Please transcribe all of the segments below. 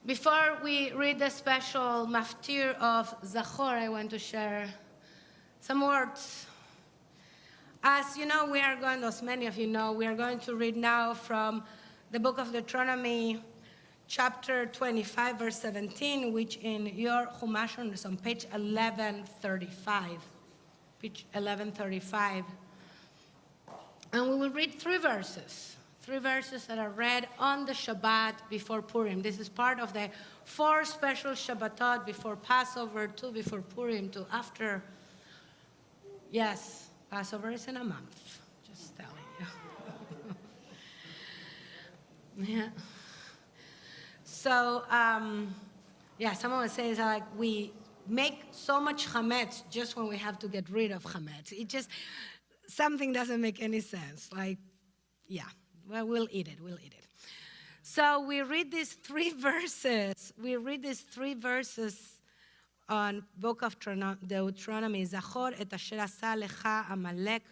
Before we read the special maftir of Zachor, I want to share some words. As you know, as many of you know, we are going to read now from the book of Deuteronomy, chapter 25, verse 17, which in your Chumash is on page 1135. Page 1135. And we will read three verses that are read on the Shabbat before Purim. This is part of the 4 special Shabbatot before Passover, 2 before Purim, 2 after. Yes, Passover is in a month, just telling you. Yeah. So, someone would say, like, we make so much chametz just when we have to get rid of chametz. It just, something doesn't make any sense. Like, well, we'll eat it. So we read these 3 verses. On book of Deuteronomy. Zachor et asher asa lecha Amalek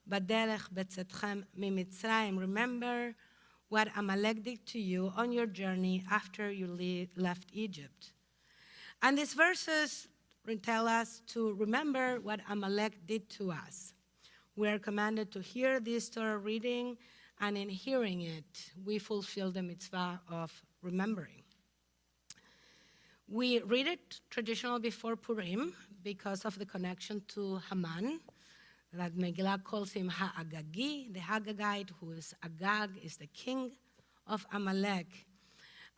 baderech betzetchem mimitzrayim. Remember what Amalek did to you on your journey after you left Egypt. And these verses tell us to remember what Amalek did to us. We are commanded to hear this Torah reading, and in hearing it, we fulfill the mitzvah of remembering. We read it traditionally before Purim because of the connection to Haman, that Megillah calls him Ha-Agagi, the Haggagite, who is Agag, is the king of Amalek.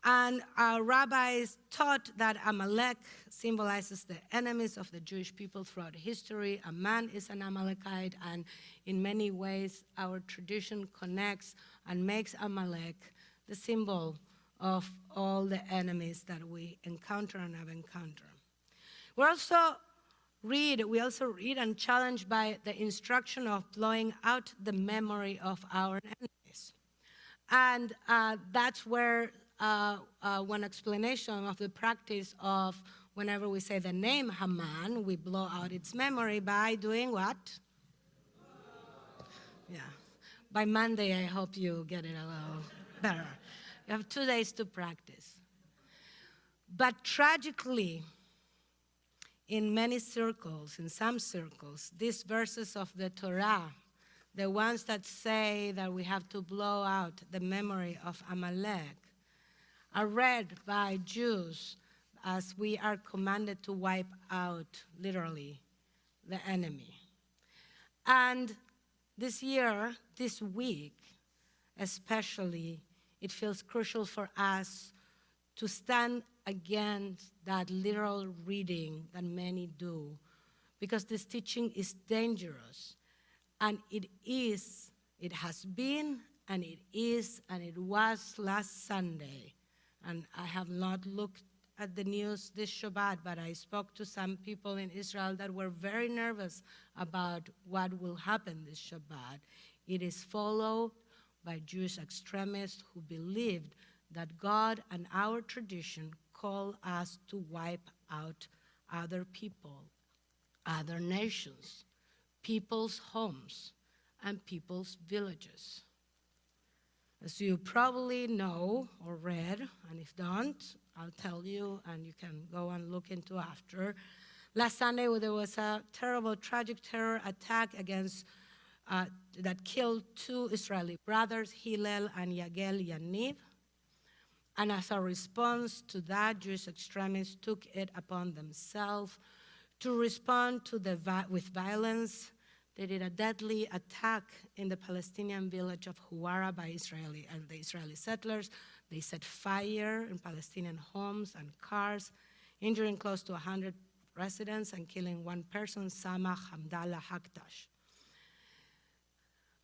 And our rabbis taught that Amalek symbolizes the enemies of the Jewish people throughout history. A man is an Amalekite, and in many ways our tradition connects and makes Amalek the symbol of all the enemies that we encounter and have encountered. We also read and challenged by the instruction of blowing out the memory of our enemies. And that's where one explanation of the practice of whenever we say the name Haman, we blow out its memory by doing what? By Monday, I hope you get it a little better. You have 2 days to practice. But tragically, in some circles, these verses of the Torah, the ones that say that we have to blow out the memory of Amalek, are read by Jews as we are commanded to wipe out, literally, the enemy. And this week, especially, it feels crucial for us to stand against that literal reading that many do, because this teaching is dangerous. And it has been, and it was last Sunday. And I have not looked at the news this Shabbat, but I spoke to some people in Israel that were very nervous about what will happen this Shabbat. It is followed by Jewish extremists who believed that God and our tradition call us to wipe out other people, other nations, people's homes, and people's villages. As you probably know or read, and if don't, I'll tell you, and you can go and look into after. Last Sunday, there was a terrible, tragic terror attack that killed 2 Israeli brothers, Hillel and Yagel Yaniv. And as a response to that, Jewish extremists took it upon themselves to respond with violence. They did a deadly attack in the Palestinian village of Huwara by the Israeli settlers. They set fire in Palestinian homes and cars, injuring close to 100 residents and killing 1 person, Samach Hamdallah Haktash.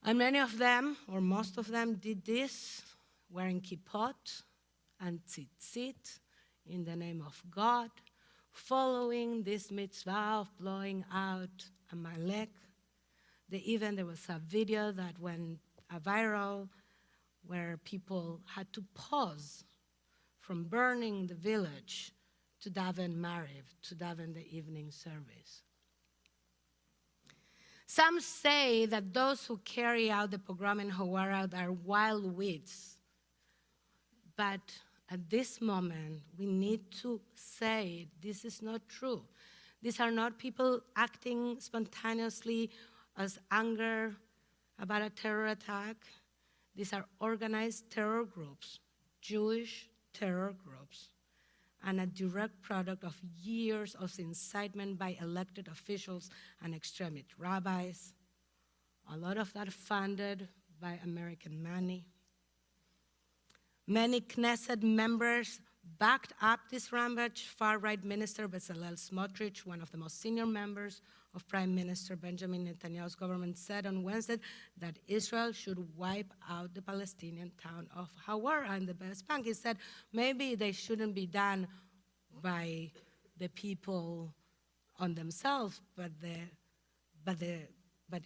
And many of them, or most of them, did this wearing kippot and tzitzit in the name of God, following this mitzvah of blowing out Amalek. There was a video that went viral where people had to pause from burning the village to daven Mariv, to daven the evening service. Some say that those who carry out the pogrom in Huwara are wild weeds, but At this moment, we need to say this is not true. These are not people acting spontaneously as anger about a terror attack. These are organized terror groups, Jewish terror groups, and a direct product of years of incitement by elected officials and extremist rabbis, a lot of that funded by American money. Many Knesset members backed up this rampage. Far-right Minister Bezalel Smotrich, one of the most senior members of Prime Minister Benjamin Netanyahu's government, said on Wednesday that Israel should wipe out the Palestinian town of Huwara in the West Bank. He said maybe they shouldn't be done by the people on themselves, but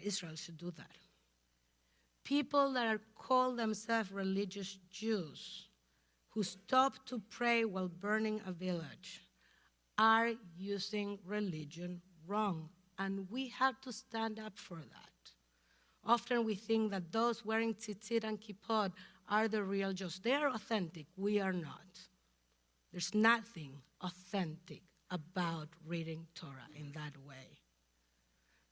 Israel should do that. People that are called themselves religious Jews who stop to pray while burning a village are using religion wrong, and we have to stand up for that. Often we think that those wearing tzitzit and kippot are the real Jews. They are authentic. We are not. There's nothing authentic about reading Torah in that way.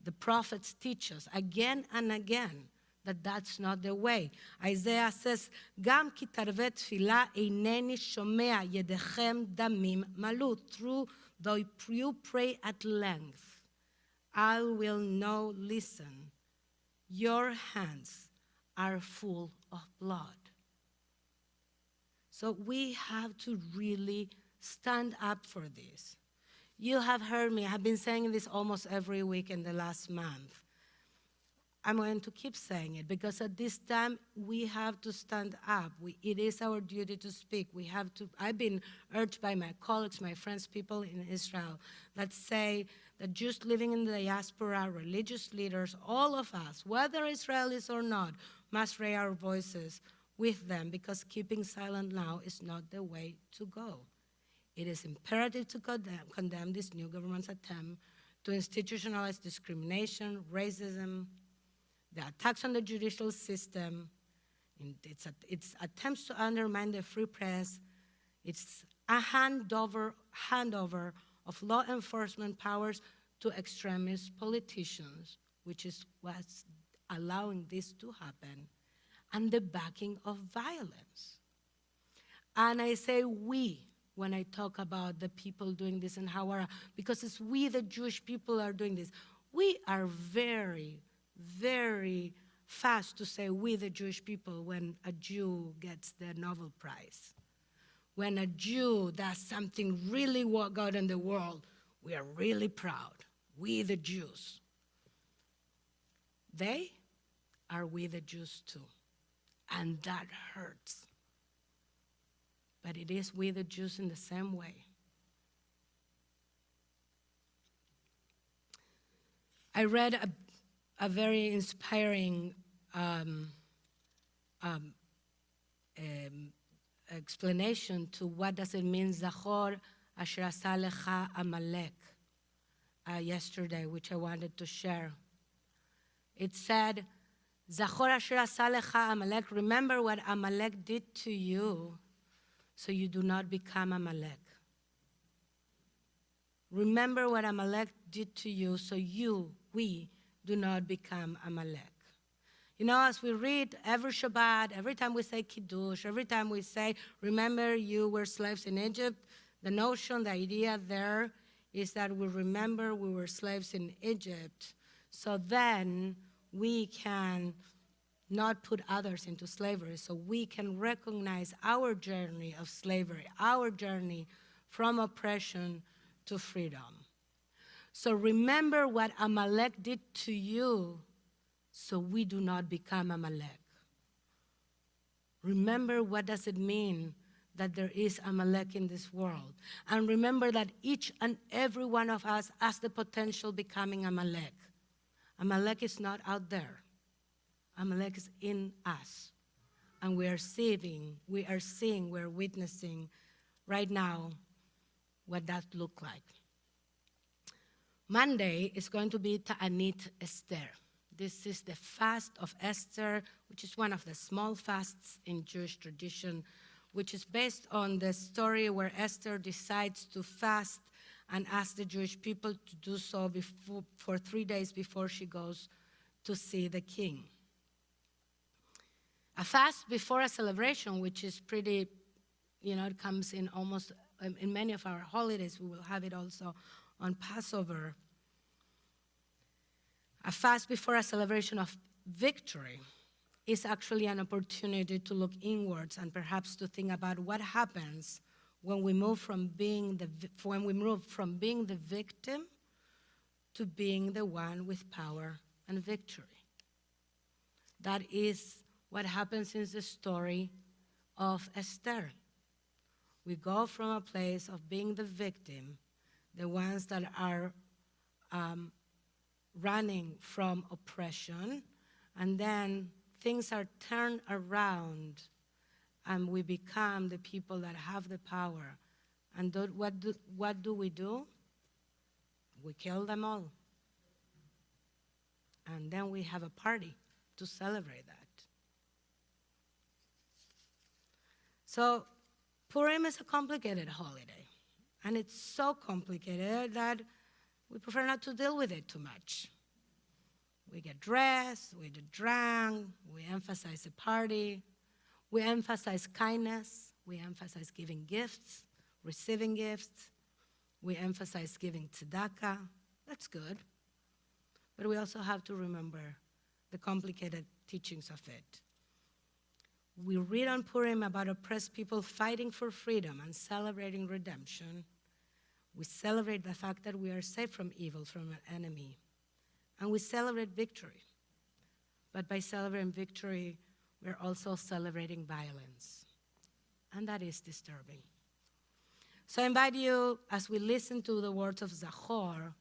The prophets teach us again and again that that's not the way. Isaiah says, "Gam ki tarvet tefila eineni shomea yedechem damim malu." Though you pray at length, I will not listen. Your hands are full of blood. So we have to really stand up for this. You have heard me. I have been saying this almost every week in the last month. I'm going to keep saying it because at this time we have to stand up. It is our duty to speak. I've been urged by my colleagues, my friends, people in Israel that say that Jews living in the diaspora, religious leaders, all of us, whether Israelis or not, must raise our voices with them because keeping silent now is not the way to go. It is imperative to condemn this new government's attempt to institutionalize discrimination, racism, the attacks on the judicial system, its attempts to undermine the free press, it's a handover of law enforcement powers to extremist politicians, which is what's allowing this to happen, and the backing of violence. And I say we when I talk about the people doing this in Huwara, because it's we, the Jewish people, are doing this. We are very, very fast to say we, the Jewish people, when a Jew gets the Nobel Prize. When a Jew does something really good in the world, we are really proud. We, the Jews. They are we, the Jews, too. And that hurts. But it is we, the Jews, in the same way. I read a very inspiring explanation to what does it mean, Zachor asher asa lecha Amalek, yesterday, which I wanted to share. It said, Zachor asher asa lecha Amalek, remember what Amalek did to you, so you do not become Amalek. Remember what Amalek did to you, so we do not become Amalek. You know, as we read every Shabbat, every time we say Kiddush, every time we say, remember you were slaves in Egypt, the notion, the idea there is that we remember we were slaves in Egypt, so then we can not put others into slavery, so we can recognize our journey of slavery, our journey from oppression to freedom. So remember what Amalek did to you, so we do not become Amalek. Remember what does it mean that there is Amalek in this world. And remember that each and every one of us has the potential becoming Amalek. Amalek is not out there. Amalek is in us. And we're witnessing right now what that looks like. Monday is going to be Ta'anit Esther. This is the fast of Esther, which is one of the small fasts in Jewish tradition, which is based on the story where Esther decides to fast and ask the Jewish people to do so for 3 days before she goes to see the king. A fast before a celebration, which is pretty, it comes in almost, in many of our holidays. We will have it also on Passover. A fast before a celebration of victory is actually an opportunity to look inwards and perhaps to think about what happens when we move from being the victim to being the one with power and victory. That is what happens in the story of Esther. We go from a place of being the victim, the ones that are running from oppression, and then things are turned around and we become the people that have the power. And what do? We kill them all. And then we have a party to celebrate that. So Purim is a complicated holiday. And it's so complicated that we prefer not to deal with it too much. We get dressed, we get drunk, we emphasize the party, we emphasize kindness, we emphasize giving gifts, receiving gifts, we emphasize giving tzedakah. That's good. But we also have to remember the complicated teachings of it. We read on Purim about oppressed people fighting for freedom and celebrating redemption. We celebrate the fact that we are safe from evil, from an enemy. And we celebrate victory. But by celebrating victory, we're also celebrating violence. And that is disturbing. So I invite you, as we listen to the words of Zachor,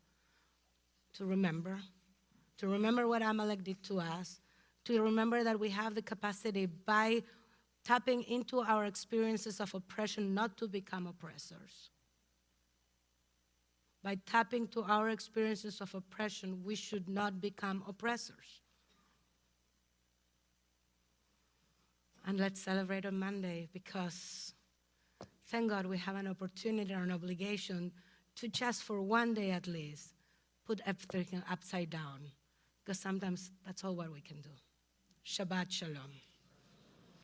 to remember what Amalek did to us, to remember that we have the capacity by tapping into our experiences of oppression not to become oppressors. By tapping to our experiences of oppression, we should not become oppressors. And let's celebrate on Monday, because thank God we have an opportunity or an obligation to just for one day at least put everything upside down, because sometimes that's all what we can do. Shabbat Shalom.